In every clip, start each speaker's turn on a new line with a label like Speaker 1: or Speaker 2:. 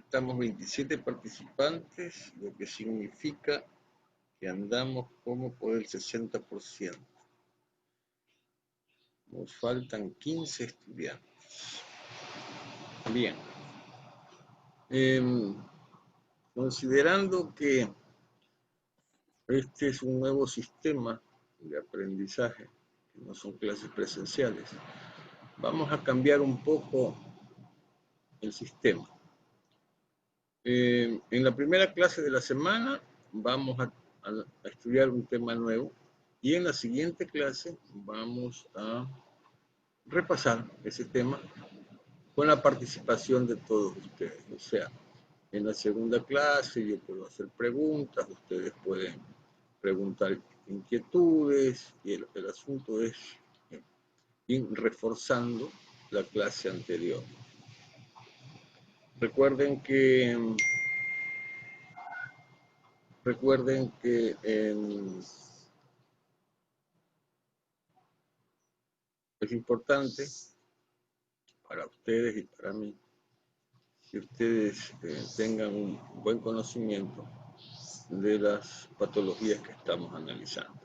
Speaker 1: Estamos 27 participantes, lo que significa que andamos como por el 60%. Nos faltan 15 estudiantes. Bien. Considerando que este es un nuevo sistema de aprendizaje, que no son clases presenciales, vamos a cambiar un poco el sistema. En la primera clase de la semana vamos a estudiar un tema nuevo y en la siguiente clase vamos a repasar ese tema con la participación de todos ustedes. O sea, en la segunda clase yo puedo hacer preguntas, ustedes pueden preguntar inquietudes y el asunto es ir reforzando la clase anterior. Recuerden que es importante para ustedes y para mí que ustedes tengan un buen conocimiento de las patologías que estamos analizando.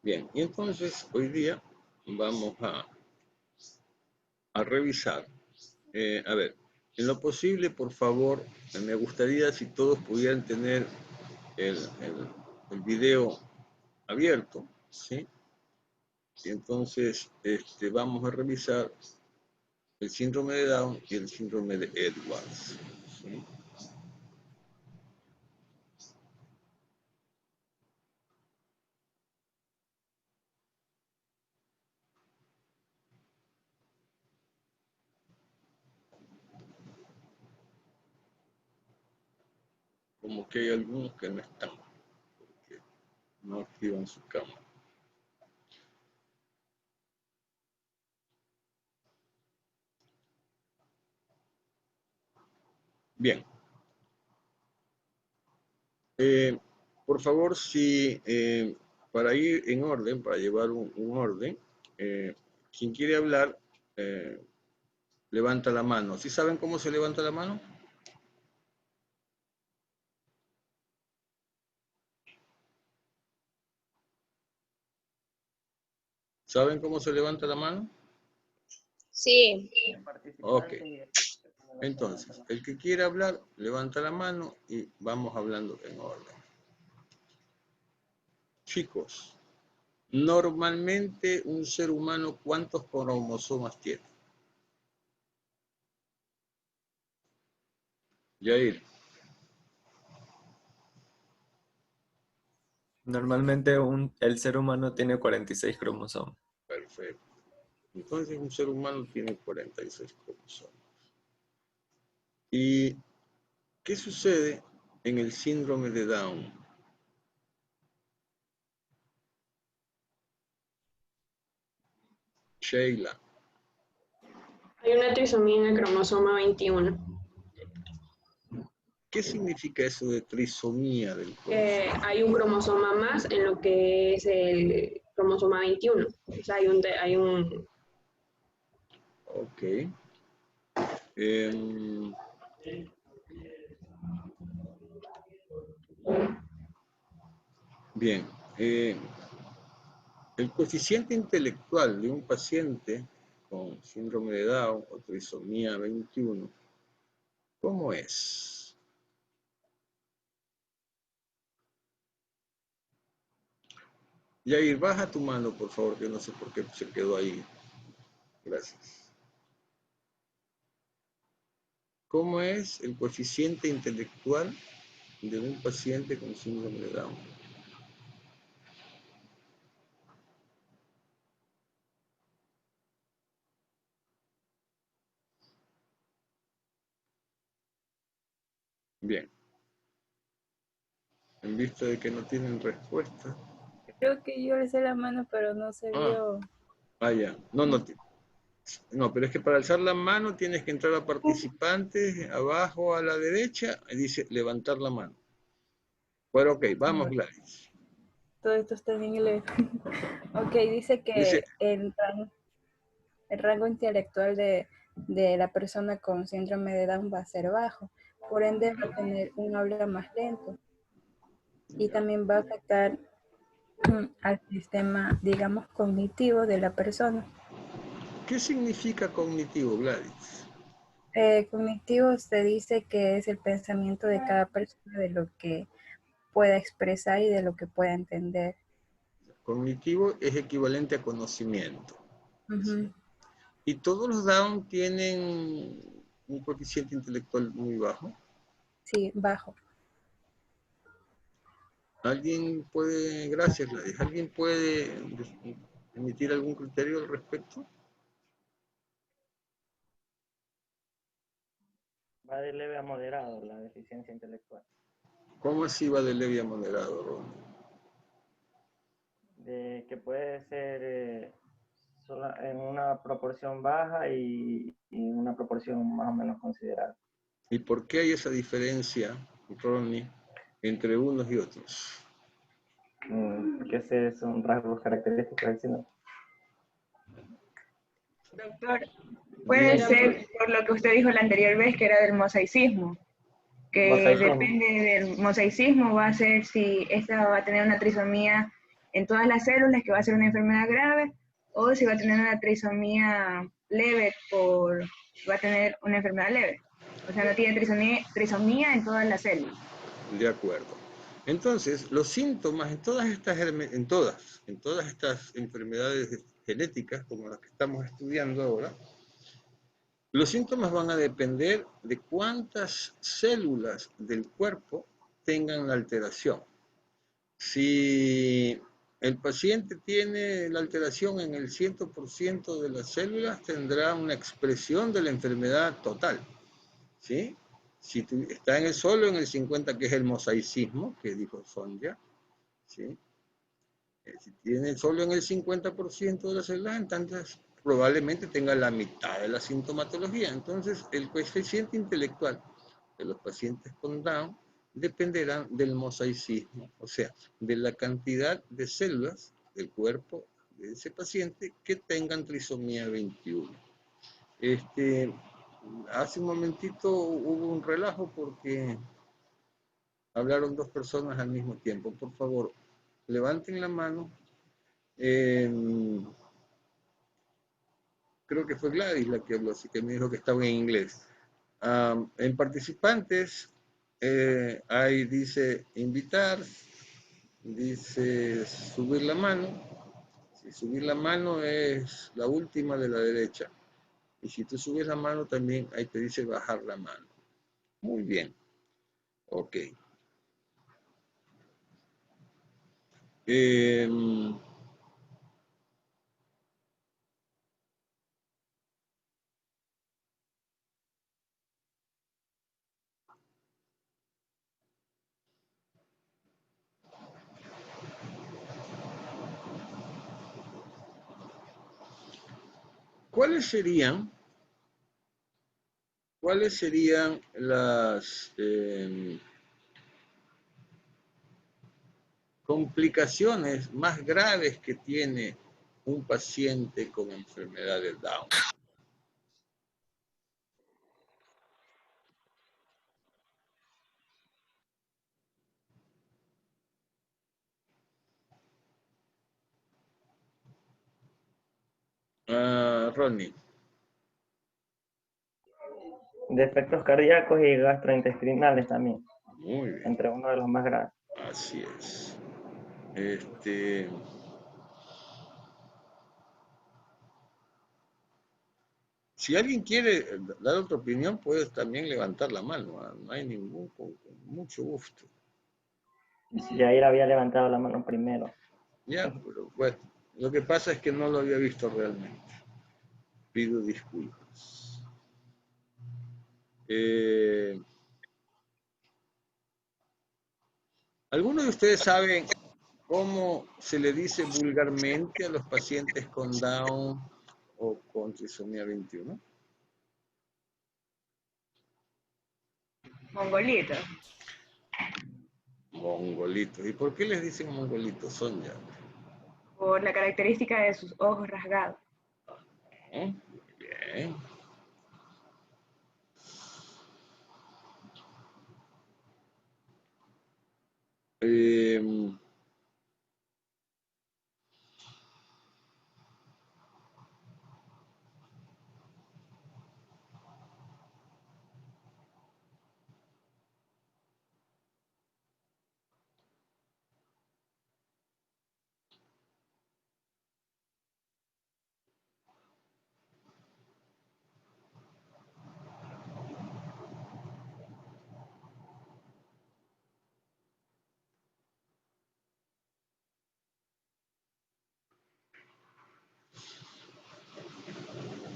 Speaker 1: Bien, y entonces hoy día vamos a revisar. A ver, en lo posible, por favor, me gustaría si todos pudieran tener el video abierto, ¿sí? Y entonces vamos a revisar el síndrome de Down y el síndrome de Edwards, ¿sí? Como que hay algunos que no están, porque no activan su cámara. Bien. Por favor, si para ir en orden, para llevar un orden, quien quiere hablar, levanta la mano. ¿Sí saben cómo se levanta la mano? ¿Saben cómo se levanta la mano?
Speaker 2: Sí.
Speaker 1: Ok. Entonces, el que quiera hablar, levanta la mano y vamos hablando en orden. Chicos, normalmente un ser humano, ¿cuántos cromosomas tiene? Yair.
Speaker 3: Normalmente el ser humano tiene 46 cromosomas.
Speaker 1: Perfecto. Entonces un ser humano tiene 46 cromosomas. ¿Y qué sucede en el síndrome de Down? Sheila.
Speaker 2: Hay una trisomía en el cromosoma 21.
Speaker 1: ¿Qué significa eso de trisomía del cromosoma?
Speaker 2: Hay un cromosoma más en lo que es el cromosoma 21. O sea, hay un...
Speaker 1: Ok. Bien. El coeficiente intelectual de un paciente con síndrome de Down o trisomía 21, ¿cómo es? Yair, baja tu mano, por favor, que no sé por qué se quedó ahí. Gracias. ¿Cómo es el coeficiente intelectual de un paciente con síndrome de Down? Bien. En vista de que no tienen respuesta.
Speaker 4: Creo que yo alcé la mano, pero no se vio.
Speaker 1: Ya. No, pero es que para alzar la mano tienes que entrar a participantes, abajo a la derecha, y dice levantar la mano. Bueno, ok, vamos, Gladys.
Speaker 4: Todo esto está en inglés. Ok, dice
Speaker 1: Dice,
Speaker 4: que el rango intelectual de de la persona con síndrome de Down va a ser bajo. Por ende, va a tener un habla más lento. Y también va a afectar al sistema, digamos, cognitivo de la persona.
Speaker 1: ¿Qué significa cognitivo, Gladys?
Speaker 4: Cognitivo se dice que es el pensamiento de cada persona de lo que pueda expresar y de lo que pueda entender.
Speaker 1: Cognitivo es equivalente a conocimiento.
Speaker 4: Uh-huh.
Speaker 1: ¿Y todos los Down tienen un coeficiente intelectual muy bajo?
Speaker 4: Sí, bajo.
Speaker 1: ¿Alguien puede, gracias Gladys, alguien puede emitir algún criterio al respecto?
Speaker 5: Va de leve a moderado la deficiencia intelectual.
Speaker 1: ¿Cómo así va de leve a moderado, Ron?
Speaker 5: De que puede ser en una proporción baja y una proporción más o menos considerable.
Speaker 1: ¿Y por qué hay esa diferencia, Ronnie, entre unos y otros?
Speaker 5: Porque ese son rasgos característicos del síndrome.
Speaker 6: Doctor, puede
Speaker 1: Bien.
Speaker 6: ser por lo que usted dijo la anterior vez, que era del mosaicismo, que
Speaker 5: Mosaicismo.
Speaker 6: depende del mosaicismo, va a ser si esta va a tener una trisomía en todas las células, que va a ser una enfermedad grave, o si va a tener una trisomía leve, va a tener una enfermedad leve. O sea, no tiene trisomía en todas las células.
Speaker 1: De acuerdo. Entonces, los síntomas en todas estas enfermedades genéticas, como las que estamos estudiando ahora, los síntomas van a depender de cuántas células del cuerpo tengan la alteración. Si el paciente tiene la alteración en el 100% de las células, tendrá una expresión de la enfermedad total, ¿sí? Si está solo en el 50%, que es el mosaicismo, que dijo Sonja, ¿sí? Si tiene solo en el 50% de las células, entonces probablemente tenga la mitad de la sintomatología. Entonces, el coeficiente intelectual de los pacientes con Down dependerá del mosaicismo, o sea, de la cantidad de células del cuerpo de ese paciente que tengan trisomía 21. Hace un momentito hubo un relajo porque hablaron dos personas al mismo tiempo. Por favor, levanten la mano. Creo que fue Gladys la que habló, así que me dijo que estaba en inglés. En participantes, ahí dice invitar, dice subir la mano. Si subir la mano es la última de la derecha. Y si tú subes la mano también, ahí te dice bajar la mano. Muy bien. Ok. ¿Cuáles serían las complicaciones más graves que tiene un paciente con enfermedad de Down? Ronnie.
Speaker 5: Defectos cardíacos y gastrointestinales también,
Speaker 1: Muy bien.
Speaker 5: entre uno de los más graves.
Speaker 1: Así es. Si alguien quiere dar otra opinión, puedes también levantar la mano. No hay ningún, con mucho gusto.
Speaker 5: Jair había levantado la mano primero.
Speaker 1: Ya, pero bueno, lo que pasa es que no lo había visto realmente. Pido disculpas. ¿Alguno de ustedes saben cómo se le dice vulgarmente a los pacientes con Down o con trisomía 21?
Speaker 6: Mongolitos.
Speaker 1: Mongolitos. ¿Y por qué les dicen mongolitos, Sonja?
Speaker 6: Por la característica de sus ojos rasgados.
Speaker 1: Bien. Eh,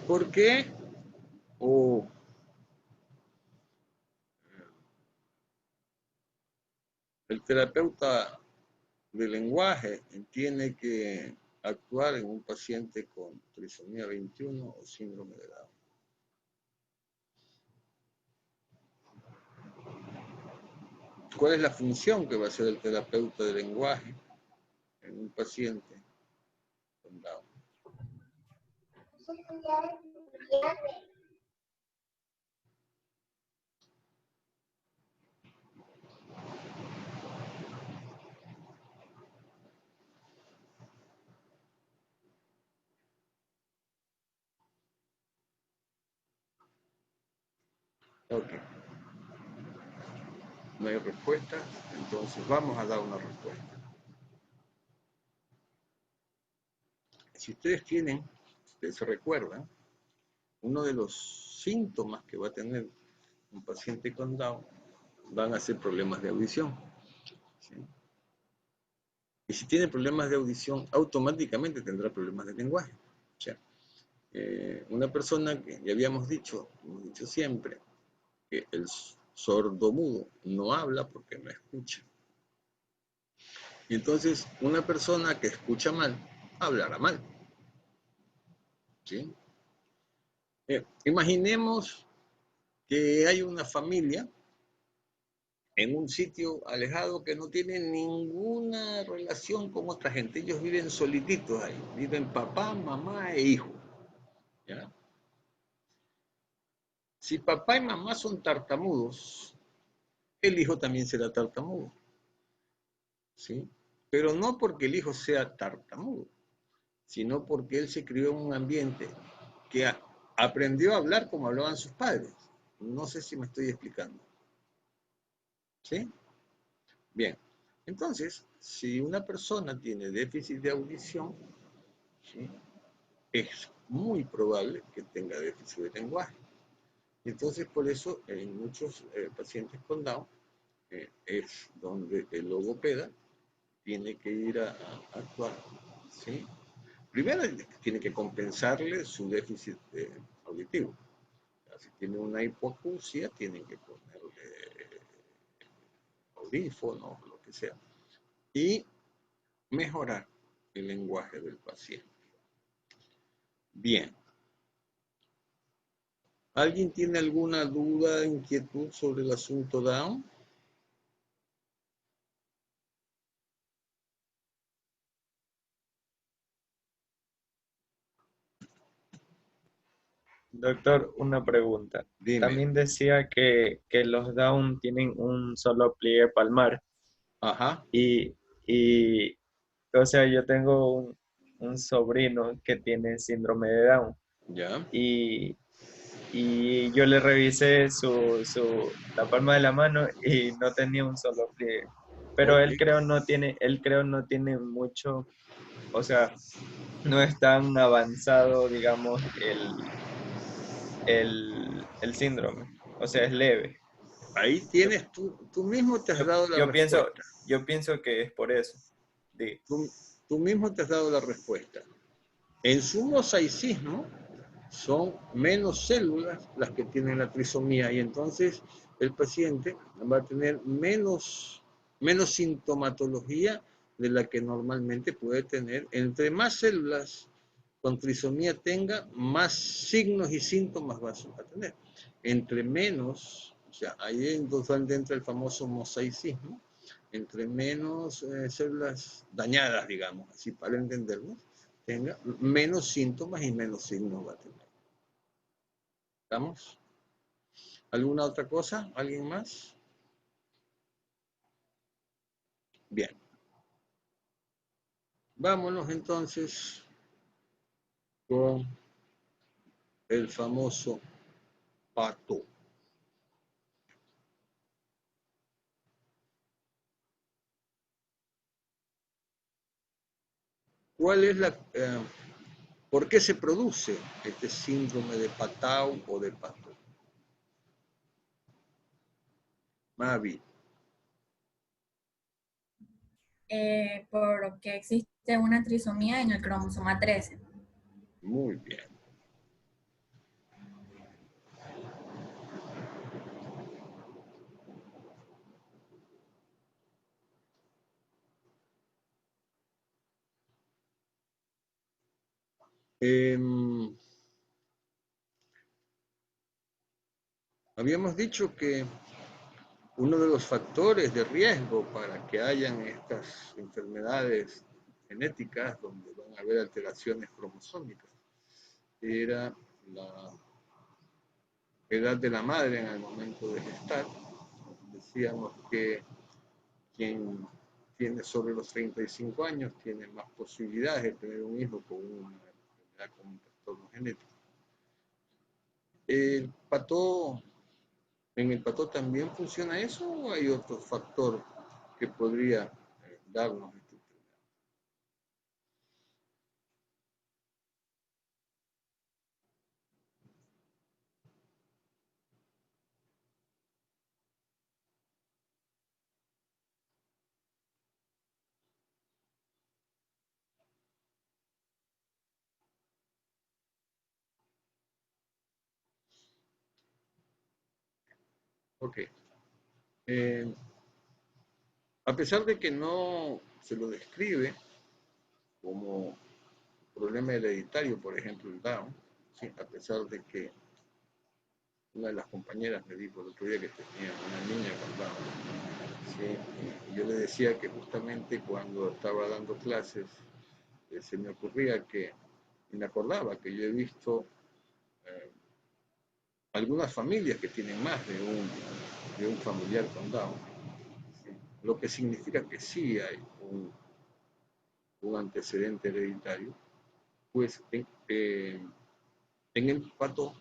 Speaker 1: ¿Por qué? O el terapeuta de lenguaje tiene que actuar en un paciente con trisomía 21 o síndrome de Down. ¿Cuál es la función que va a hacer el terapeuta de lenguaje en un paciente con Down? Ok. No hay respuesta, entonces vamos a dar una respuesta. Si ustedes se recuerdan, uno de los síntomas que va a tener un paciente con Down van a ser problemas de audición. ¿Sí? Y si tiene problemas de audición, automáticamente tendrá problemas de lenguaje. O sea, una persona que ya hemos dicho siempre, que el sordomudo no habla porque no escucha. Y entonces, una persona que escucha mal, hablará mal. ¿Sí? Imaginemos que hay una familia en un sitio alejado que no tiene ninguna relación con otra gente. Ellos viven solititos ahí. Viven papá, mamá e hijo. ¿Ya? Si papá y mamá son tartamudos, el hijo también será tartamudo. ¿Sí? Pero no porque el hijo sea tartamudo, sino porque él se crió en un ambiente que aprendió a hablar como hablaban sus padres. No sé si me estoy explicando. ¿Sí? Bien. Entonces, si una persona tiene déficit de audición, ¿sí?, es muy probable que tenga déficit de lenguaje. Entonces, por eso, en muchos pacientes con Down, es donde el logopeda tiene que ir a actuar. ¿Sí? Primero, tiene que compensarle su déficit auditivo. Si tiene una hipoacusia, tienen que ponerle audífonos, lo que sea. Y mejorar el lenguaje del paciente. Bien. ¿Alguien tiene alguna duda, inquietud sobre el asunto Down?
Speaker 3: Doctor, una pregunta.
Speaker 1: Dime.
Speaker 3: También decía que los Down tienen un solo pliegue palmar.
Speaker 1: Ajá.
Speaker 3: Y o sea, yo tengo un sobrino que tiene síndrome de Down.
Speaker 1: Ya.
Speaker 3: Y yo le revisé la palma de la mano y no tenía un solo pliegue. Pero
Speaker 1: Ok.
Speaker 3: él creo no tiene mucho, o sea, no es tan avanzado, digamos, el síndrome. O sea, es leve.
Speaker 1: Ahí
Speaker 3: Yo,
Speaker 1: tienes, tú mismo te has
Speaker 3: yo,
Speaker 1: dado la
Speaker 3: yo pienso,
Speaker 1: respuesta.
Speaker 3: yo pienso que es por eso.
Speaker 1: Tú mismo te has dado la respuesta. En su mosaicismo son menos células las que tienen la trisomía y entonces el paciente va a tener menos sintomatología de la que normalmente puede tener. Entre más células con trisomía tenga, más signos y síntomas va a tener. Entre menos, o sea, ahí entonces entra el famoso mosaicismo, entre menos células dañadas, digamos, así para entendernos, tenga, menos síntomas y menos signos va a tener. ¿Estamos? ¿Alguna otra cosa? ¿Alguien más? Bien. Vámonos entonces con el famoso pato. ¿Cuál es por qué se produce este síndrome de Patau o de Pato? Mavi.
Speaker 7: Porque existe una trisomía en el cromosoma 13.
Speaker 1: Muy bien. Habíamos dicho que uno de los factores de riesgo para que hayan estas enfermedades genéticas donde van a haber alteraciones cromosómicas era la edad de la madre en el momento de gestar. Decíamos que quien tiene sobre los 35 años tiene más posibilidades de tener un hijo con una enfermedad con un trastorno genético. ¿En el pato también funciona eso o hay otro factor que podría darnos esta enfermedad? Ok. A pesar de que no se lo describe como problema hereditario, por ejemplo, el Down, ¿sí? A pesar de que una de las compañeras me dijo el otro día que tenía una niña con Down, ¿sí? Y yo le decía que justamente cuando estaba dando clases se me ocurría que, y me acordaba que yo he visto algunas familias que tienen más de un familiar con Down, ¿sí? Lo que significa que sí hay un antecedente hereditario, pues en el pato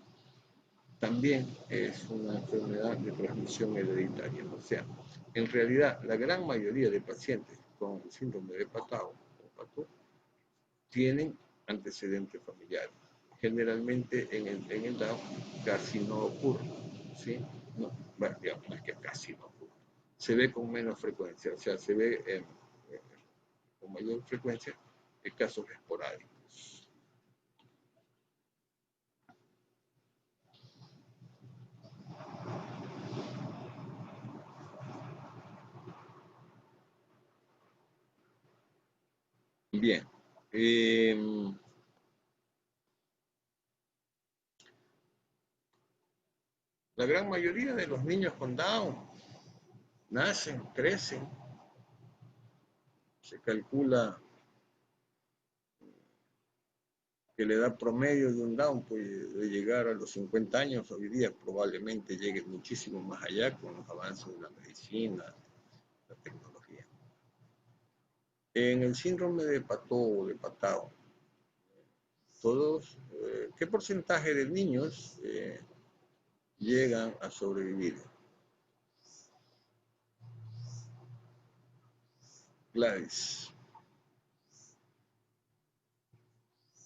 Speaker 1: también es una enfermedad de transmisión hereditaria. O sea, en realidad la gran mayoría de pacientes con el síndrome de Patau o Pato tienen antecedentes familiares. Generalmente en el Down casi no ocurre, ¿sí? No, bueno, digamos, no es que casi no ocurre. Se ve con menos frecuencia, o sea, se ve con mayor frecuencia en casos esporádicos. Bien. La gran mayoría de los niños con Down nacen, crecen. Se calcula que la edad promedio de un Down puede llegar a los 50 años. Hoy día probablemente llegue muchísimo más allá con los avances de la medicina, la tecnología. En el síndrome de Patau o de Patau, ¿qué porcentaje de niños llegan a sobrevivir? Gladys.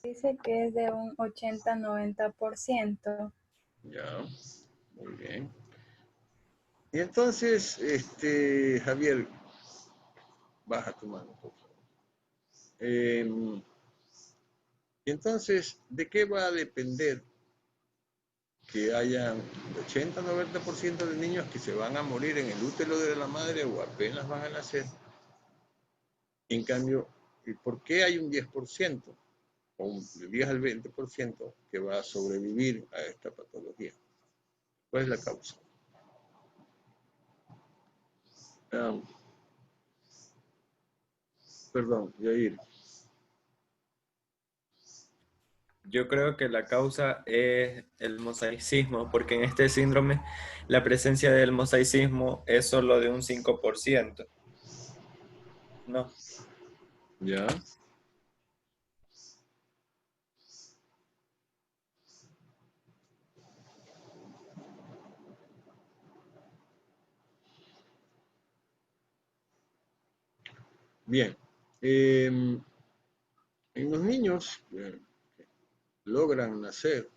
Speaker 4: Dice que es de un 80-90%.
Speaker 1: Ya, muy bien. Y entonces, Javier, baja tu mano, por favor. Entonces, ¿de qué va a depender que hayan 80-90% de niños que se van a morir en el útero de la madre o apenas van a nacer? En cambio, ¿por qué hay un 10%? O un 10 al 20% que va a sobrevivir a esta patología? ¿Cuál es la causa? Perdón, Yair.
Speaker 3: Yo creo que la causa es el mosaicismo, porque en este síndrome la presencia del mosaicismo es solo de un 5%. No.
Speaker 1: ¿Ya? Bien. En los niños que logran nacer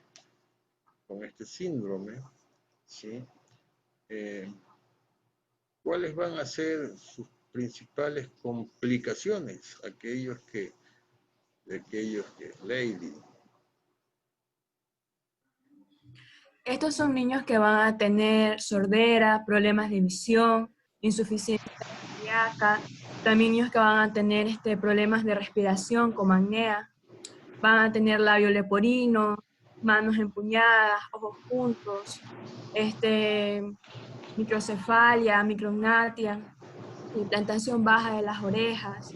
Speaker 1: con este síndrome, ¿sí? Eh, ¿Cuáles van a ser sus principales complicaciones? Lady.
Speaker 8: Estos son niños que van a tener sordera, problemas de visión, insuficiencia cardíaca, también niños que van a tener problemas de respiración como apnea, van a tener labio leporino, manos empuñadas, ojos juntos, microcefalia, micrognatia, implantación baja de las orejas,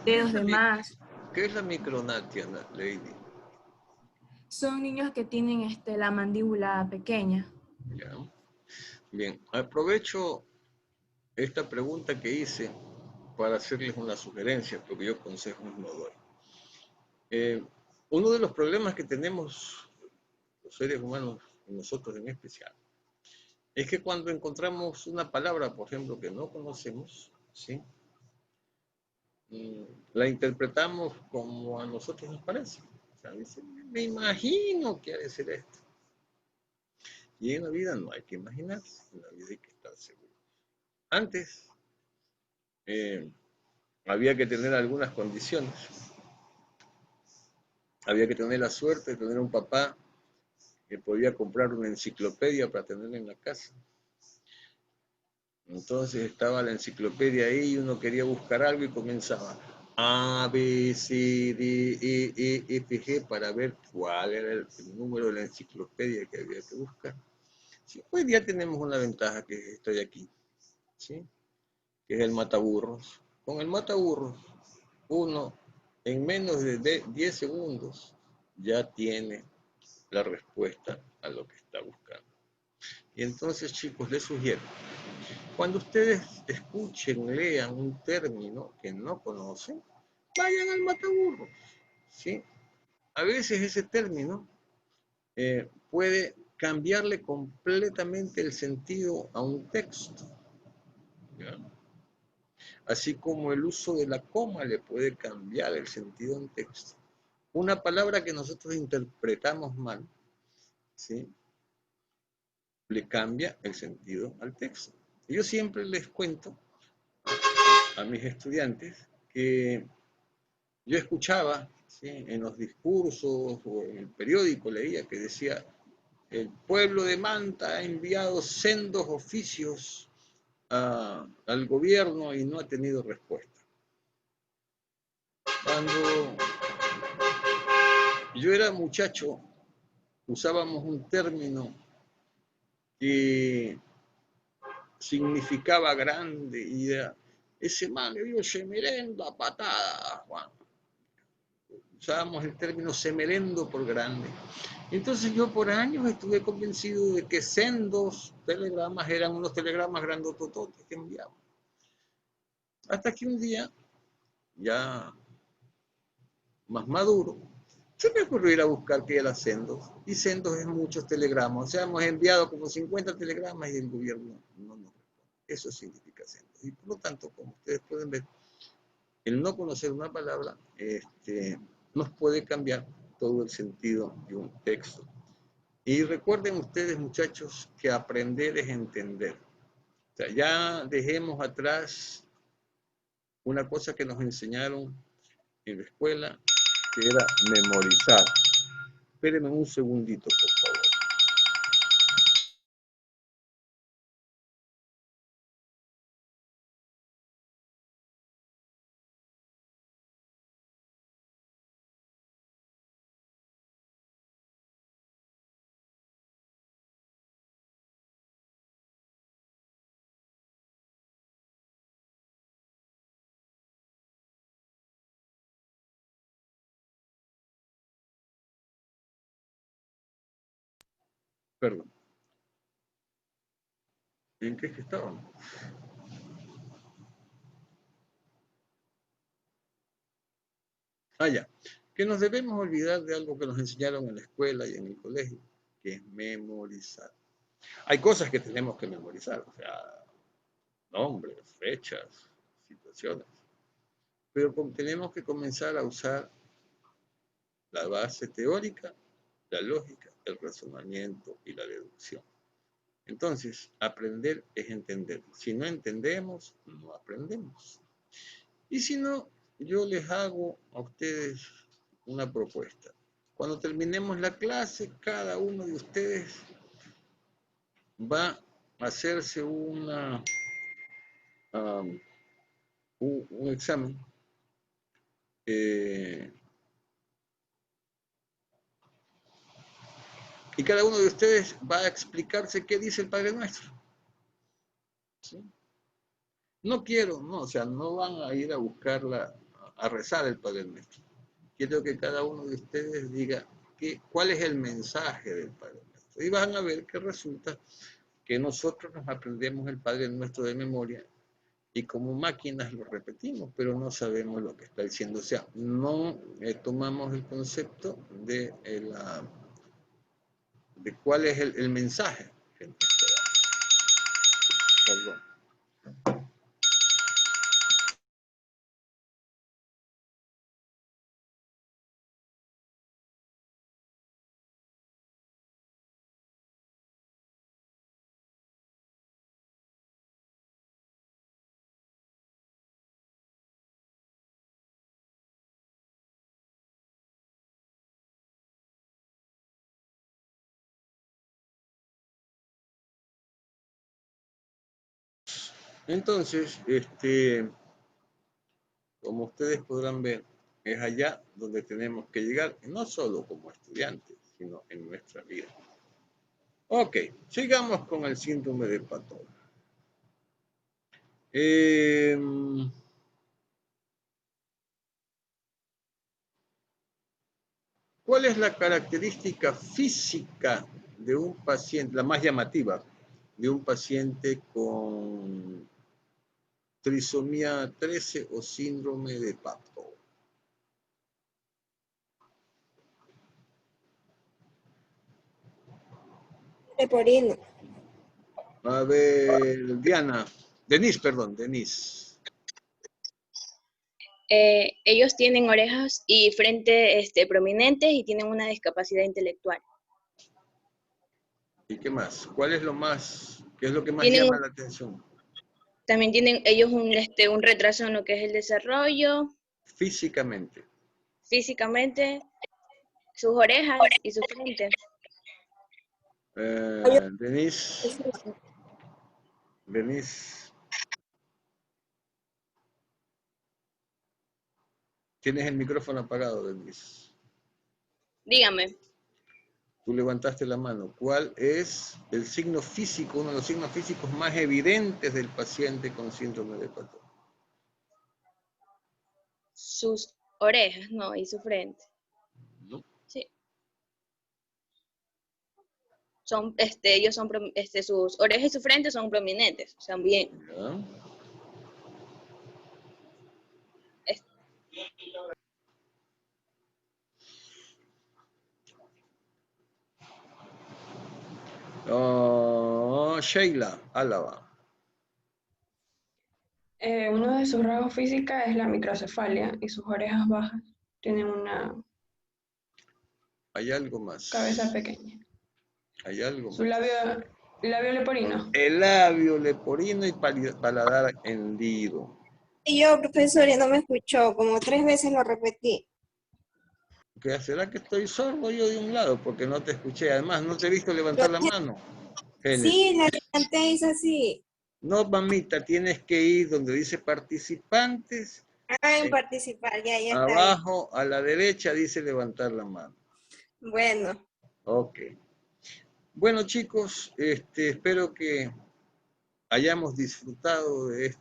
Speaker 8: dedos de más.
Speaker 1: ¿Qué es la micronatia, Lady?
Speaker 8: Son niños que tienen la mandíbula pequeña.
Speaker 1: ¿Ya? Bien, aprovecho esta pregunta que hice para hacerles una sugerencia, porque yo consejos no doy. Uno de los problemas que tenemos los seres humanos, y nosotros en especial, es que cuando encontramos una palabra, por ejemplo, que no conocemos, ¿sí? La interpretamos como a nosotros nos parece. O sea, dice, me imagino que ha de ser esto. Y en la vida no hay que imaginarse, en la vida hay que estar seguro. Antes había que tener algunas condiciones. Había que tener la suerte de tener un papá que podía comprar una enciclopedia para tenerla en la casa. Entonces estaba la enciclopedia ahí y uno quería buscar algo y comenzaba A, B, C, D, E, F, G para ver cuál era el número de la enciclopedia que había que buscar. Sí, hoy día tenemos una ventaja que estoy aquí, ¿sí? Que es el mataburros. Con el mataburros, uno en menos de 10 segundos ya tiene la respuesta a lo que está buscando. Y entonces, chicos, les sugiero, cuando ustedes escuchen, lean un término que no conocen, vayan al mataburros, ¿sí? A veces ese término puede cambiarle completamente el sentido a un texto, ¿ya? Así como el uso de la coma le puede cambiar el sentido a un texto. Una palabra que nosotros interpretamos mal, ¿sí? Le cambia el sentido al texto. Yo siempre les cuento a mis estudiantes que yo escuchaba, ¿sí? En los discursos o en el periódico leía que decía, el pueblo de Manta ha enviado sendos oficios al gobierno y no ha tenido respuesta. Cuando yo era muchacho, usábamos un término que significaba grande y era, ese man le dio semerendo a patada, Juan. Usábamos el término semerendo por grande. Entonces yo por años estuve convencido de que sendos telegramas eran unos telegramas grandotototes que enviaban. Hasta que un día, ya más maduro, se me ocurrió ir a buscar qué era sendos. Y sendos es muchos telegramas. O sea, hemos enviado como 50 telegramas y el gobierno no nos responde. Eso significa sendos. Y por lo tanto, como ustedes pueden ver, el no conocer una palabra nos puede cambiar todo el sentido de un texto. Y recuerden ustedes, muchachos, que aprender es entender. O sea, ya dejemos atrás una cosa que nos enseñaron en la escuela, que era memorizar. Espérenme un segundito, por favor. Perdón. ¿En qué es que estábamos? ya. Que nos debemos olvidar de algo que nos enseñaron en la escuela y en el colegio, que es memorizar. Hay cosas que tenemos que memorizar, o sea, nombres, fechas, situaciones. Pero tenemos que comenzar a usar la base teórica, la lógica, el razonamiento y la deducción. Entonces, aprender es entender. Si no entendemos, no aprendemos. Y si no, yo les hago a ustedes una propuesta. Cuando terminemos la clase, cada uno de ustedes va a hacerse un examen y cada uno de ustedes va a explicarse qué dice el Padre Nuestro. ¿Sí? No quiero, no, o sea, no van a ir a buscarla, a rezar el Padre Nuestro. Quiero que cada uno de ustedes diga cuál es el mensaje del Padre Nuestro. Y van a ver que resulta que nosotros nos aprendemos el Padre Nuestro de memoria y como máquinas lo repetimos, pero no sabemos lo que está diciendo. O sea, no tomamos el concepto de cuál es el mensaje que nos está dando. Perdón. Entonces, como ustedes podrán ver, es allá donde tenemos que llegar, no solo como estudiantes, sino en nuestra vida. Ok, sigamos con el síndrome de Patton. ¿Cuál es la característica física de un paciente, la más llamativa, de un paciente con trisomía 13 o síndrome de Patton?
Speaker 9: Leporino.
Speaker 1: A ver, Denise.
Speaker 10: Ellos tienen orejas y frente prominentes y tienen una discapacidad intelectual.
Speaker 1: ¿Y qué más? ¿Qué es lo que más
Speaker 10: Tienen
Speaker 1: llama la atención?
Speaker 10: También tienen ellos un retraso en lo que es el desarrollo.
Speaker 1: Físicamente.
Speaker 10: Físicamente, sus orejas y su frente.
Speaker 1: Denise. Tienes el micrófono apagado, Denise.
Speaker 10: Dígame.
Speaker 1: Tú levantaste la mano. ¿Cuál es el signo físico, uno de los signos físicos más evidentes del paciente con síndrome de Patton?
Speaker 10: Sus orejas, no, y su frente.
Speaker 1: No.
Speaker 10: Sí. Ellos son, sus orejas y su frente son prominentes, o sea, bien.
Speaker 1: Ya. Sheila Álava.
Speaker 2: Uno de sus rasgos físicos es la microcefalia y sus orejas bajas. Tienen una
Speaker 1: Hay algo más.
Speaker 2: cabeza pequeña.
Speaker 1: Hay algo
Speaker 2: Su
Speaker 1: más.
Speaker 2: labio leporino.
Speaker 1: El labio leporino y paladar hendido.
Speaker 9: Y yo, profesor, y no me escuchó, como 3 veces lo repetí.
Speaker 1: ¿Será que estoy sordo yo de un lado? Porque no te escuché. Además, no te he visto levantar la mano.
Speaker 9: Sí, la levanté, es así.
Speaker 1: No, mamita, tienes que ir donde dice participantes.
Speaker 9: En participar, ya está.
Speaker 1: Abajo, a la derecha, dice levantar la mano.
Speaker 9: Bueno.
Speaker 1: Ok. Bueno, chicos, espero que hayamos disfrutado de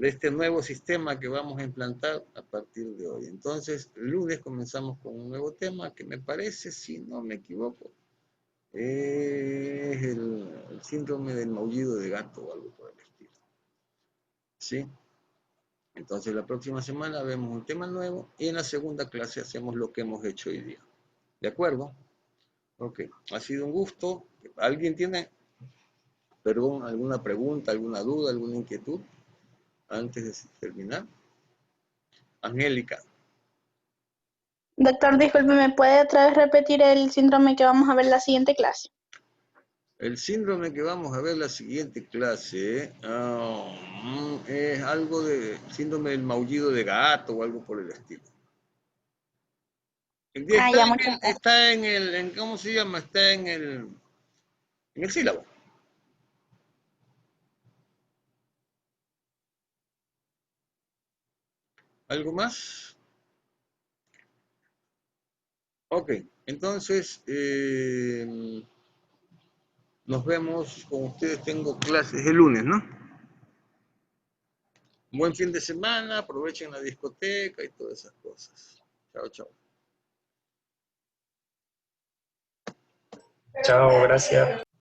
Speaker 1: este nuevo sistema que vamos a implantar a partir de hoy. Entonces, el lunes comenzamos con un nuevo tema que me parece, si no me equivoco, es el síndrome del maullido de gato o algo por el estilo. ¿Sí? Entonces la próxima semana vemos un tema nuevo y en la segunda clase hacemos lo que hemos hecho hoy día. ¿De acuerdo? Ok, ha sido un gusto. ¿Alguien tiene, perdón, alguna pregunta, alguna duda, alguna inquietud antes de terminar? Angélica.
Speaker 11: Doctor, disculpe, ¿me puede otra vez repetir el síndrome que vamos a ver en la siguiente clase?
Speaker 1: El síndrome que vamos a ver en la siguiente clase es algo de síndrome del maullido de gato o algo por el estilo. Está en el, ¿cómo se llama? Está en el sílabo. ¿Algo más? Ok, entonces nos vemos con ustedes. Tengo clases el lunes, ¿no? Buen fin de semana, aprovechen la discoteca y todas esas cosas. Chao, chao.
Speaker 3: Chao, gracias.